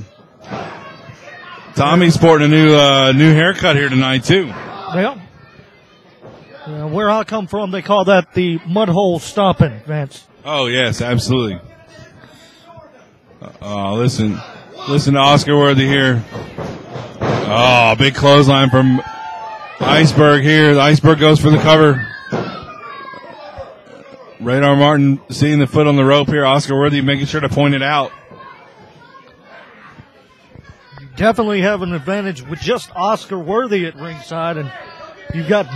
Tommy's sporting a new haircut here tonight too. Yeah. Where I come from, they call that the mud hole stomping, Vance. Oh yes, absolutely. Listen to Oscar Worthy here. Oh, big clothesline from Iceberg here. The Iceberg goes for the cover. Radar Martin seeing the foot on the rope here. Oscar Worthy making sure to point it out. You definitely have an advantage with just Oscar Worthy at ringside, and you've got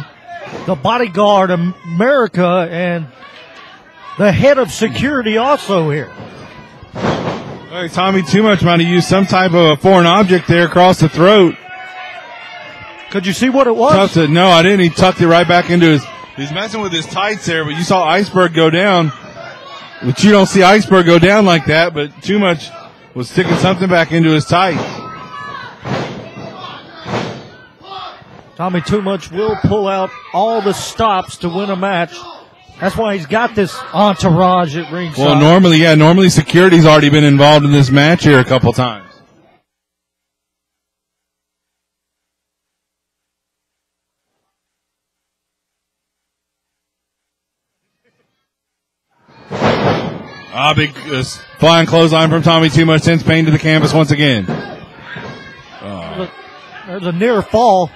the bodyguard America and the head of security also here. Hey, Tommy Too Much might have used some type of a foreign object there across the throat. Could you see what it was? No, I didn't. He tucked it right back into his. He's messing with his tights there, but you saw Iceberg go down. But you don't see Iceberg go down like that, but Too Much was sticking something back into his tights. Tommy Too Much will pull out all the stops to win a match. That's why he's got this entourage at ringside. Well, normally security's already been involved in this match here a couple times. Big flying clothesline from Tommy Too Much sends Payne to the canvas once again. There's a near fall.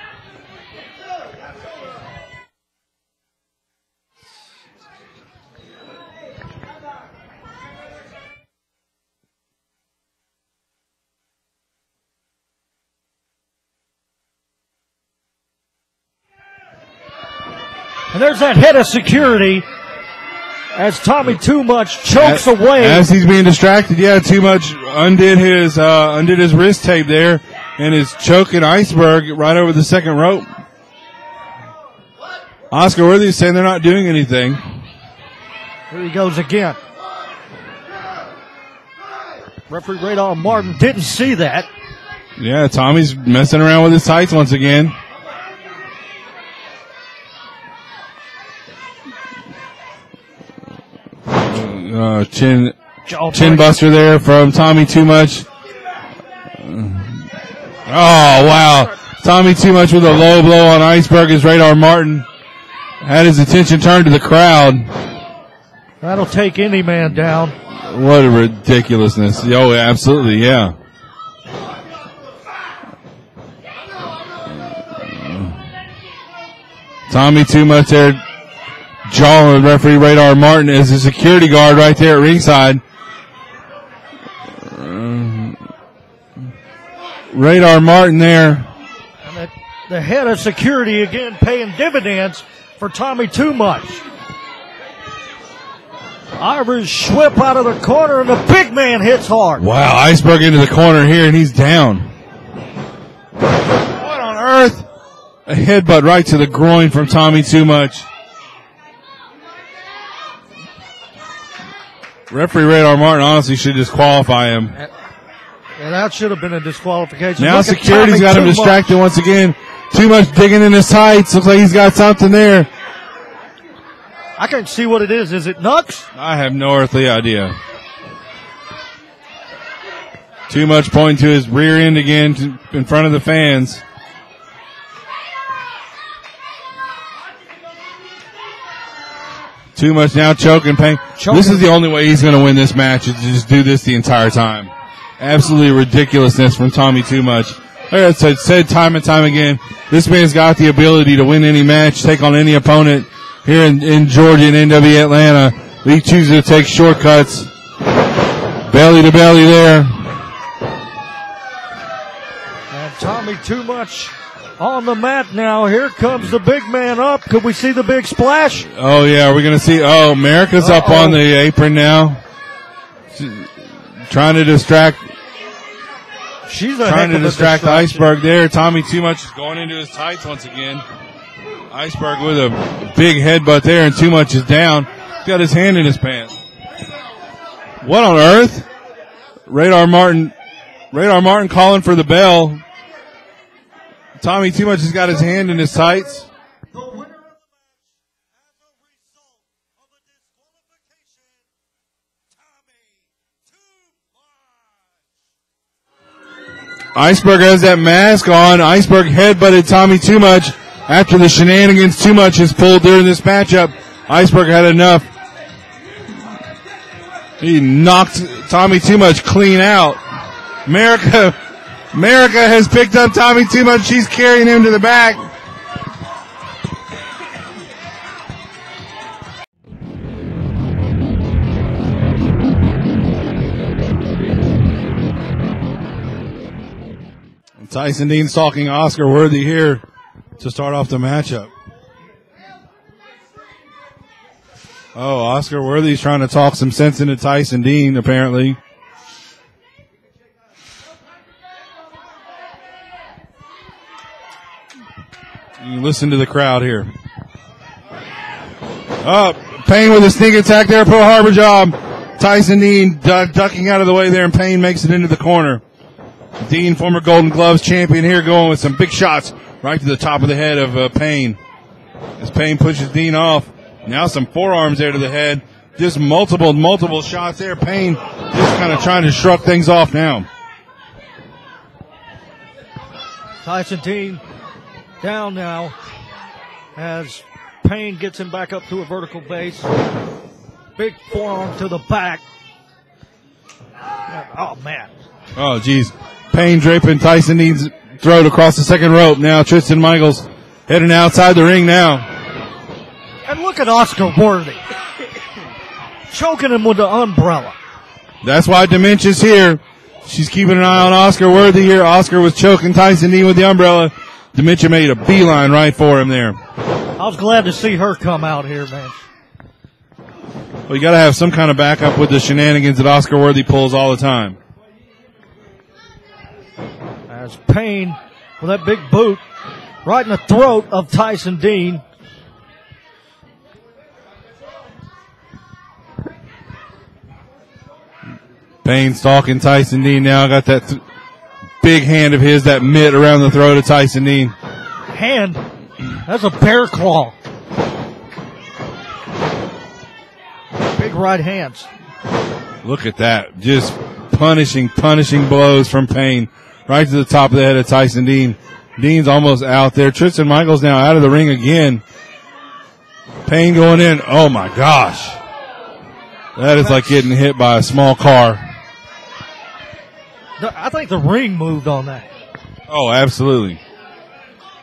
And there's that head of security as Tommy Too Much chokes away. As he's being distracted, Too Much undid his wrist tape there and is choking Iceberg right over the second rope. Oscar Worthy is saying they're not doing anything. Here he goes again. Referee Radar Martin didn't see that. Yeah, Tommy's messing around with his tights once again. Chin buster there from Tommy Too Much. Oh, wow. Tommy Too Much with a low blow on Iceberg as Radar Martin had his attention turned to the crowd. That'll take any man down. What a ridiculousness. Oh, absolutely, yeah. Tommy Too Much there jawing with referee Radar Martin as a security guard right there at ringside. Radar Martin there. And the head of security again paying dividends for Tommy Too Much. Irish whip out of the corner and the big man hits hard. Wow, Iceberg into the corner here and he's down. What on earth? A headbutt right to the groin from Tommy Too Much. Referee Radar Martin honestly should disqualify him. And that should have been a disqualification. Now security's got him distracted once again. Too Much digging in his tights. Looks like he's got something there. I can't see what it is. Is it nuts? I have no earthly idea. Too Much pointing to his rear end again in front of the fans. Too Much now choking Payne. This is the only way he's going to win this match, is to just do this the entire time. Absolutely ridiculousness from Tommy Too Much. Like I said time and time again, this man's got the ability to win any match, take on any opponent here in Georgia and NWA Atlanta. He chooses to take shortcuts. Belly to belly there. And Tommy Too Much on the mat now. Here comes the big man up. Could we see the big splash? Oh, yeah. We're going to see. Oh, America's up on the apron now. Trying to distract. Trying to distract Iceberg there. Tommy Too Much is going into his tights once again. Iceberg with a big headbutt there, and Too Much is down. He's got his hand in his pants. What on earth? Radar Martin calling for the bell. Tommy Too Much has got his hand in his tights. The winner of the match as a result of a disqualification, Tommy Too Much. Iceberg has that mask on. Iceberg headbutted Tommy Too Much after the shenanigans Too Much has pulled during this matchup. Iceberg had enough. He knocked Tommy Too Much clean out. America has picked up Tommy Too Much. She's carrying him to the back. Tyson Dean stalking Oscar Worthy here to start off the matchup. Oh, Oscar Worthy's trying to talk some sense into Tyson Dean, apparently. You listen to the crowd here. Oh, Payne with a sneak attack there, Pearl Harbor job. Tyson Dean ducking out of the way there, and Payne makes it into the corner. Dean, former Golden Gloves champion here, going with some big shots right to the top of the head of Payne. As Payne pushes Dean off. Now some forearms there to the head. Just multiple shots there. Payne just kind of trying to shrug things off now. Tyson Dean down now as Payne gets him back up to a vertical base. Big forearm to the back. Oh, man. Oh, geez. Payne draping Tyson Dean's throat across the second rope. Now Tristan Michaels heading outside the ring now. And look at Oscar Worthy. Choking him with the umbrella. That's why Dementia's here. She's keeping an eye on Oscar Worthy here. Oscar was choking Tyson Dean with the umbrella. Dementia made a beeline right for him there. I was glad to see her come out here, man. Well, you got to have some kind of backup with the shenanigans that Oscar Worthy pulls all the time. As Payne with that big boot right in the throat of Tyson Dean. Payne stalking Tyson Dean now. Got that big hand of his, that mitt around the throat of Tyson Dean. Hand? That's a bear claw. Big right hands. Look at that. Just punishing blows from Payne right to the top of the head of Tyson Dean. Dean's almost out there. Tristan Michaels now out of the ring again. Payne going in. Oh, my gosh. That is like getting hit by a small car. I think the ring moved on that. Oh, absolutely.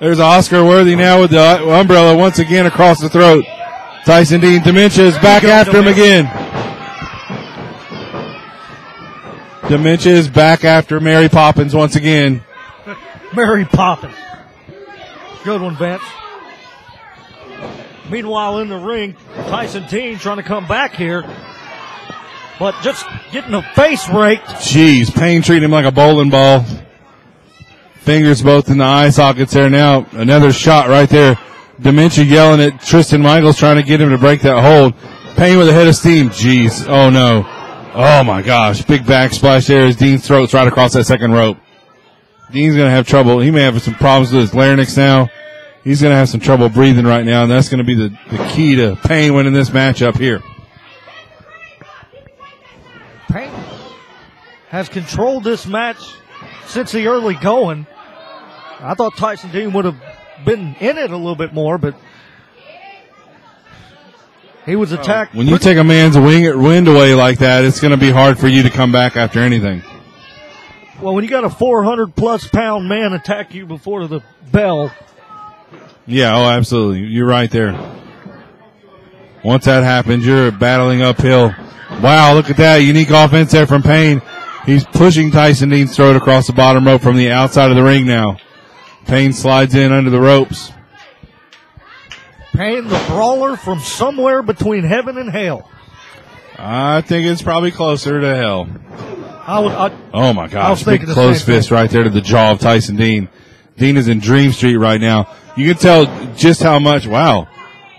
There's Oscar Worthy now with the umbrella once again across the throat. Tyson Dean, Dementia is back after him again. Dementia is back after Mary Poppins once again. Mary Poppins. Good one, Vince. Meanwhile, in the ring, Tyson Dean trying to come back here, but just getting a face raked. Jeez, Payne treating him like a bowling ball. Fingers both in the eye sockets there now. Another shot right there. Dementia yelling at Tristan Michaels, trying to get him to break that hold. Payne with a head of steam. Jeez. Oh, no. Oh, my gosh. Big backsplash there as Dean's throat's right across that second rope. Dean's going to have trouble. He may have some problems with his larynx now. He's going to have some trouble breathing right now, and that's going to be the key to Payne winning this matchup here. Payne has controlled this match since the early going. I thought Tyson Dean would have been in it a little bit more, but he was attacked. When you take a man's wind away like that, it's going to be hard for you to come back after anything. Well, when you got a 400-plus pound man attack you before the bell. Yeah, oh, absolutely. You're right there. Once that happens, you're battling uphill. Wow, look at that. Unique offense there from Payne. He's pushing Tyson Dean's throat across the bottom rope from the outside of the ring now. Payne slides in under the ropes. Payne, the brawler from somewhere between heaven and hell. I think it's probably closer to hell. Oh, my gosh. Big close fist right there to the jaw of Tyson Dean. Dean is in Dream Street right now. You can tell just how much. Wow.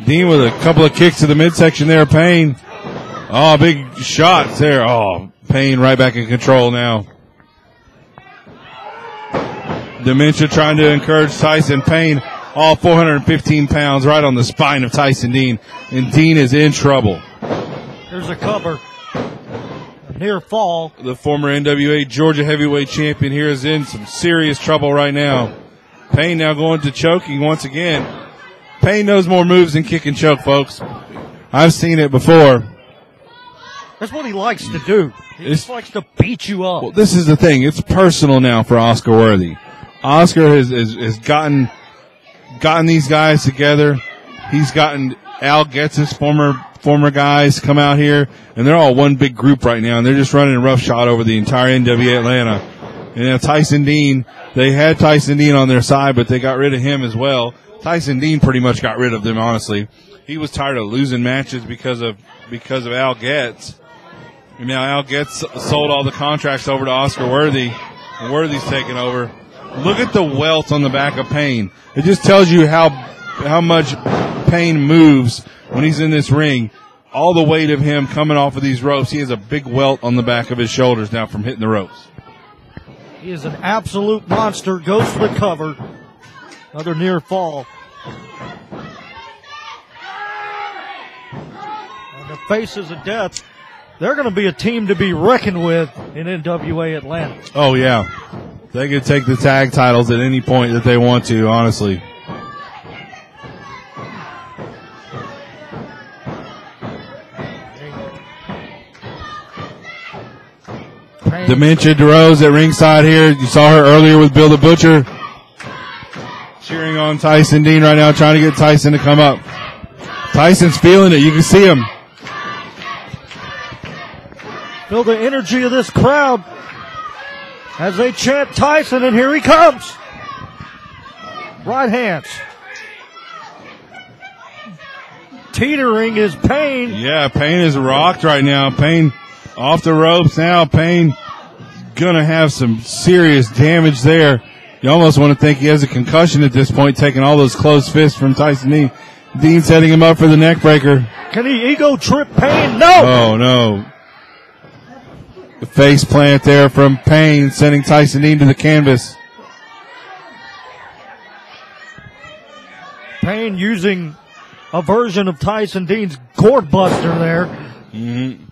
Dean with a couple of kicks to the midsection there. Payne. Oh, big shots there. Oh, Payne right back in control now. Dementia trying to encourage Tyson. Payne, all 415 pounds right on the spine of Tyson Dean. And Dean is in trouble. There's a cover. A near fall. The former NWA Georgia heavyweight champion here is in some serious trouble right now. Payne now going to choking once again. Payne knows more moves than kick and choke, folks. I've seen it before. That's what he likes to do. He just likes to beat you up. Well, this is the thing. It's personal now for Oscar Worthy. Oscar has gotten these guys together. He's gotten Al Getz's former guys come out here, and they're all one big group right now, and they're just running roughshod over the entire NWA Atlanta. And now Tyson Dean, they had Tyson Dean on their side, but they got rid of him as well. Tyson Dean pretty much got rid of them, honestly. He was tired of losing matches because of Al Getz. And now Al Getz sold all the contracts over to Oscar Worthy, and Worthy's taking over. Look at the welt on the back of Payne. It just tells you how much Payne moves when he's in this ring. All the weight of him coming off of these ropes. He has a big welt on the back of his shoulders now from hitting the ropes. He is an absolute monster. Goes for the cover. Another near fall. And the Faces of Death, they're going to be a team to be reckoned with in NWA Atlanta. Oh, yeah. They could take the tag titles at any point that they want to, honestly. Dementia DeRose at ringside here. You saw her earlier with Bill the Butcher. Cheering on Tyson Dean right now, trying to get Tyson to come up. Tyson's feeling it. You can see him. Feel the energy of this crowd as they chant Tyson, and here he comes. Right hands. Teetering is Payne. Yeah, Payne is rocked right now. Payne off the ropes now. Payne gonna have some serious damage there. You almost want to think he has a concussion at this point, taking all those closed fists from Tyson Dean. Dean setting him up for the neck breaker. Can he ego trip Payne? No! Oh, no. The face plant there from Payne, sending Tyson Dean to the canvas. Payne using a version of Tyson Dean's gourd buster there. Mm-hmm.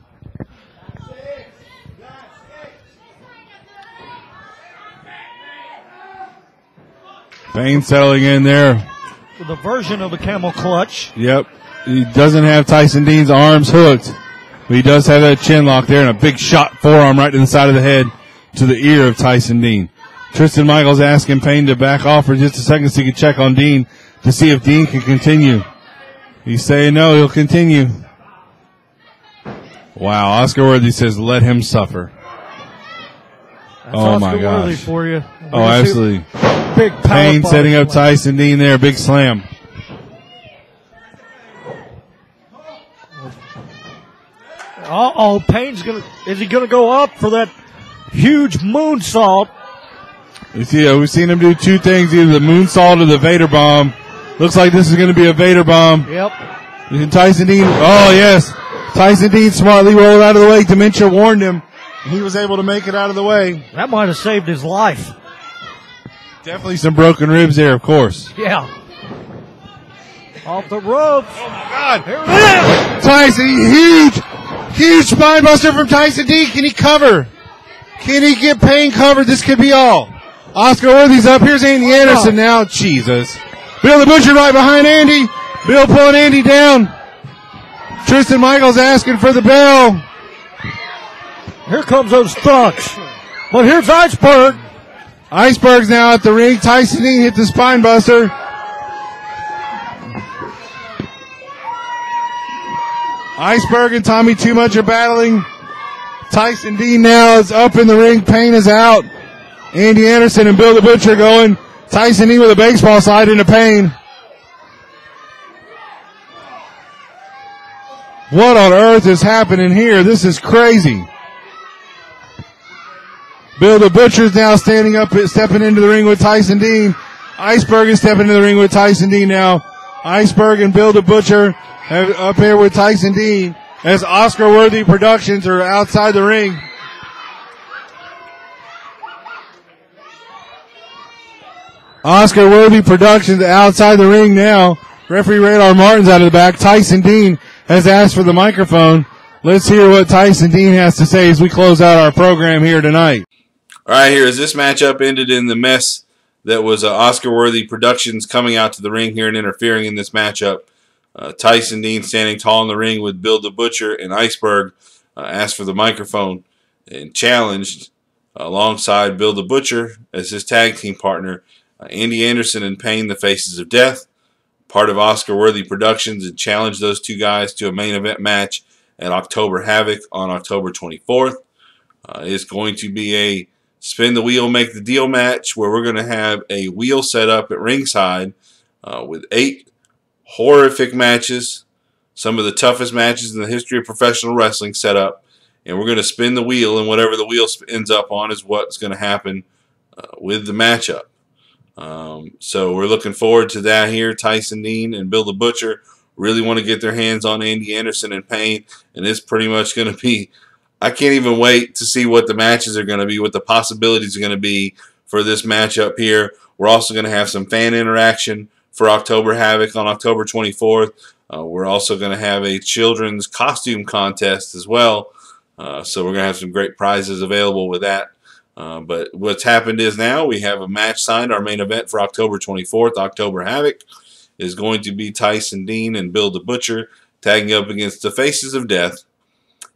Payne settling in there. With a version of a camel clutch. Yep. He doesn't have Tyson Dean's arms hooked, but he does have that chin lock there and a big shot forearm right to the side of the head to the ear of Tyson Dean. Tristan Michaels asking Payne to back off for just a second so he can check on Dean to see if Dean can continue. He's saying no, he'll continue. Wow, Oscar Worthy says let him suffer. That's oh Oscar my Worthy gosh. for you. Oh, absolutely. Big power Payne bomb. setting up Tyson Dean there, big slam. Payne's is he gonna go up for that huge moonsault? We've seen him do two things, either the moonsault or the Vader bomb. Looks like this is going to be a Vader bomb. Yep. And Tyson Dean, oh yes. Tyson Dean smartly rolled out of the way. Dementia warned him. He was able to make it out of the way. That might have saved his life. Definitely some broken ribs there, of course. Yeah. Off the ropes. Oh my God. Here it is. Tyson, huge spine buster from Tyson Dean. Can he cover? Can he get Payne covered? This could be all. Oscar Worthy's up. Here's Andy Anderson now. Jesus. Bill the Butcher right behind Andy. Bill pulling Andy down. Tristan Michaels asking for the bell. Here comes those thugs. But here's Iceberg. Iceberg's now at the ring. Tyson Dean hit the spine buster. Iceberg and Tommy Too Much are battling. Tyson Dean now is up in the ring. Payne is out. Andy Anderson and Bill the Butcher going. Tyson Dean with a baseball slide into Payne. What on earth is happening here? This is crazy. Bill the Butcher's now standing up, stepping into the ring with Tyson Dean. Iceberg is stepping into the ring with Tyson Dean now. Iceberg and Bill the Butcher up here with Tyson Dean as Oscar Worthy Productions are outside the ring. Oscar Worthy Productions outside the ring now. Referee Radar Martin's out of the back. Tyson Dean has asked for the microphone. Let's hear what Tyson Dean has to say as we close out our program here tonight. All right, here, as this matchup ended in the mess that was Oscar Worthy Productions coming out to the ring here and interfering in this matchup, Tyson Dean standing tall in the ring with Bill the Butcher and Iceberg asked for the microphone and challenged alongside Bill the Butcher as his tag team partner, Andy Anderson and Payne, the Faces of Death, part of Oscar Worthy Productions, and challenged those two guys to a main event match at October Havoc on October 24th. It's going to be a spin the wheel, make the deal match where we're going to have a wheel set up at ringside with 8 horrific matches, some of the toughest matches in the history of professional wrestling set up, and we're going to spin the wheel, and whatever the wheel ends up on is what's going to happen with the matchup. So we're looking forward to that here. Tyson Dean and Bill the Butcher really want to get their hands on Andy Anderson and Payne, and it's pretty much going to be, I can't even wait to see what the matches are going to be, what the possibilities are going to be for this matchup here. We're also going to have some fan interaction for October Havoc on October 24th. We're also going to have a children's costume contest as well. So we're going to have some great prizes available with that. But what's happened is now we have a match signed. Our main event for October 24th, October Havoc, is going to be Tyson Dean and Bill the Butcher tagging up against the Faces of Death,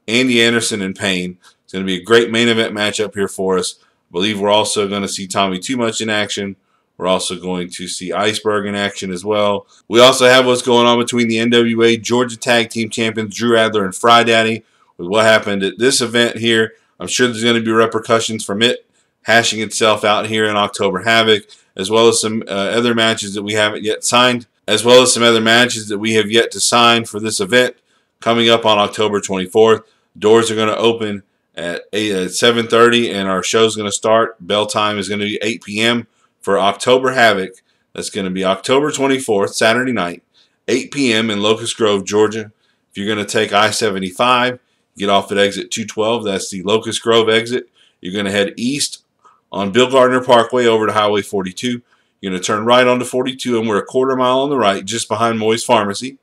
Andy Anderson and Payne. It's going to be a great main event matchup here for us. I believe we're also going to see Tommy Too Much in action. We're also going to see Iceberg in action as well. We also have what's going on between the NWA Georgia Tag Team Champions Drew Adler and Fry Daddy. With what happened at this event here, I'm sure there's going to be repercussions from it hashing itself out here in October Havoc, as well as some other matches that we haven't yet signed, as well as some other matches that we have yet to sign for this event coming up on October 24th. Doors are going to open at 7:30, and our show's going to start. Bell time is going to be 8 p.m. for October Havoc. That's going to be October 24th, Saturday night, 8 p.m. in Locust Grove, Georgia. If you're going to take I-75, get off at exit 212. That's the Locust Grove exit. You're going to head east on Bill Gardner Parkway over to Highway 42. You're going to turn right onto 42, and we're a quarter mile on the right, just behind Moy's Pharmacy.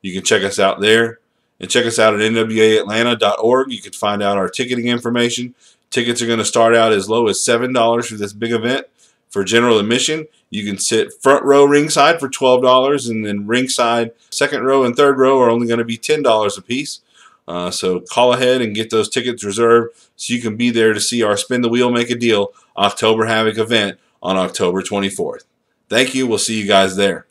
You can check us out there. And check us out at nwaatlanta.org. You can find out our ticketing information. Tickets are going to start out as low as $7 for this big event. For general admission, you can sit front row ringside for $12, and then ringside second row and third row are only going to be $10 a piece. So call ahead and get those tickets reserved so you can be there to see our Spin the Wheel, Make a Deal October Havoc event on October 24th. Thank you. We'll see you guys there.